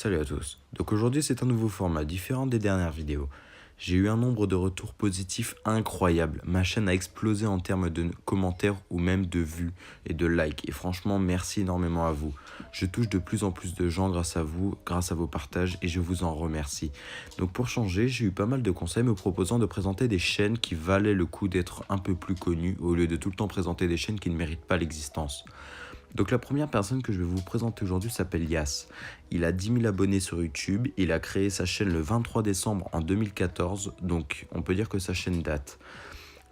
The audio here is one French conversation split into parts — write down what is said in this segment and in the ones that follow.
Salut à tous. Donc aujourd'hui c'est un nouveau format différent des dernières vidéos. J'ai eu un nombre de retours positifs incroyable. Ma chaîne a explosé en termes de commentaires ou même de vues et de likes. Et franchement merci énormément à vous. Je touche de plus en plus de gens grâce à vous, grâce à vos partages et je vous en remercie. Donc pour changer, j'ai eu pas mal de conseils me proposant de présenter des chaînes qui valaient le coup d'être un peu plus connues au lieu de tout le temps présenter des chaînes qui ne méritent pas l'existence. Donc la première personne que je vais vous présenter aujourd'hui s'appelle Yas. Il a 10 000 abonnés sur YouTube, il a créé sa chaîne le 23 décembre en 2014, donc on peut dire que sa chaîne date.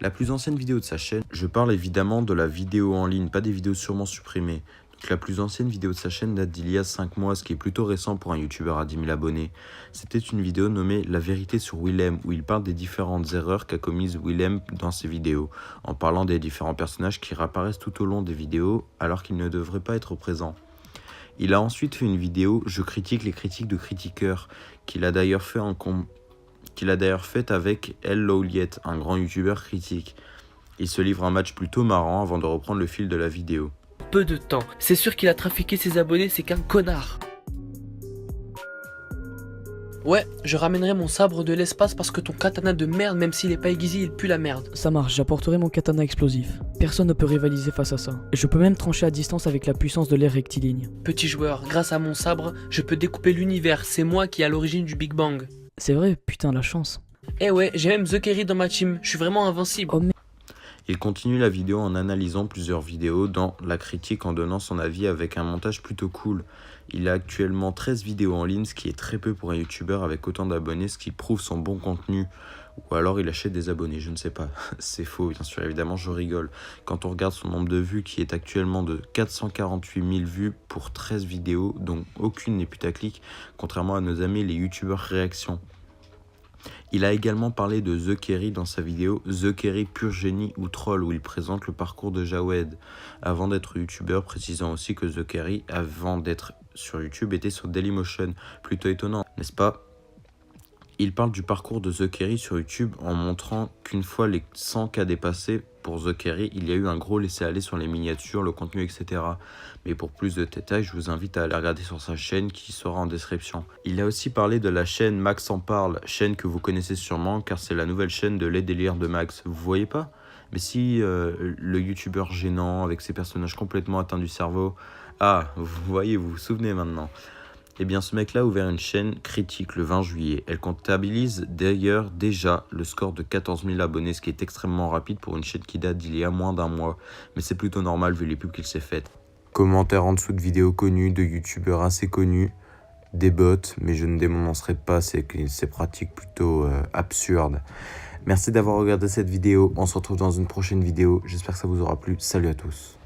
La plus ancienne vidéo de sa chaîne, je parle évidemment de la vidéo en ligne, pas des vidéos sûrement supprimées. Donc la plus ancienne vidéo de sa chaîne date d'il y a 5 mois, ce qui est plutôt récent pour un youtubeur à 10 000 abonnés. C'était une vidéo nommée La vérité sur Willem, où il parle des différentes erreurs qu'a commises Willem dans ses vidéos, en parlant des différents personnages qui réapparaissent tout au long des vidéos alors qu'ils ne devraient pas être présents. Il a ensuite fait une vidéo « Je critique les critiques de critiqueurs » qu'il a d'ailleurs faite avec El Lowliet, un grand youtubeur critique. Il se livre un match plutôt marrant avant de reprendre le fil de la vidéo. Peu de temps. C'est sûr qu'il a trafiqué ses abonnés, c'est qu'un connard. Ouais, je ramènerai mon sabre de l'espace parce que ton katana de merde, même s'il est pas aiguisé, il pue la merde. Ça marche, j'apporterai mon katana explosif. Personne ne peut rivaliser face à ça. Et je peux même trancher à distance avec la puissance de l'air rectiligne. Petit joueur, grâce à mon sabre, je peux découper l'univers, c'est moi qui est à l'origine du Big Bang. C'est vrai, putain la chance. Eh ouais, j'ai même The Kerry dans ma team, je suis vraiment invincible. Oh, Il continue la vidéo en analysant plusieurs vidéos dans la critique en donnant son avis avec un montage plutôt cool. Il a actuellement 13 vidéos en ligne, ce qui est très peu pour un youtubeur avec autant d'abonnés, ce qui prouve son bon contenu. Ou alors il achète des abonnés, je ne sais pas. C'est faux, bien sûr, évidemment, je rigole. Quand on regarde son nombre de vues qui est actuellement de 448 000 vues pour 13 vidéos, dont aucune n'est putaclic, contrairement à nos amis les youtubeurs réactions. Il a également parlé de The Kerry dans sa vidéo The Kerry pur génie ou troll où il présente le parcours de Jawed avant d'être youtubeur, précisant aussi que The Kerry avant d'être sur YouTube était sur Dailymotion. Plutôt étonnant, n'est-ce pas? Il parle du parcours de The Kerry sur YouTube en montrant qu'une fois les 100K dépassés pour The Kerry, il y a eu un gros laisser-aller sur les miniatures, le contenu, etc. Mais pour plus de détails, je vous invite à aller regarder sur sa chaîne qui sera en description. Il a aussi parlé de la chaîne Max en parle, chaîne que vous connaissez sûrement car c'est la nouvelle chaîne de Les Délires de Max. Vous voyez pas? Mais si, le youtubeur gênant avec ses personnages complètement atteints du cerveau. Ah, vous voyez, vous vous souvenez maintenant. Eh bien ce mec-là a ouvert une chaîne critique le 20 juillet. Elle comptabilise d'ailleurs déjà le score de 14 000 abonnés, ce qui est extrêmement rapide pour une chaîne qui date d'il y a moins d'un mois. Mais c'est plutôt normal vu les pubs qu'il s'est faites. Commentaires en dessous de vidéos connues, de youtubeurs assez connus, des bots, mais je ne dénoncerai pas ces pratiques plutôt absurdes. Merci d'avoir regardé cette vidéo, on se retrouve dans une prochaine vidéo, j'espère que ça vous aura plu, salut à tous.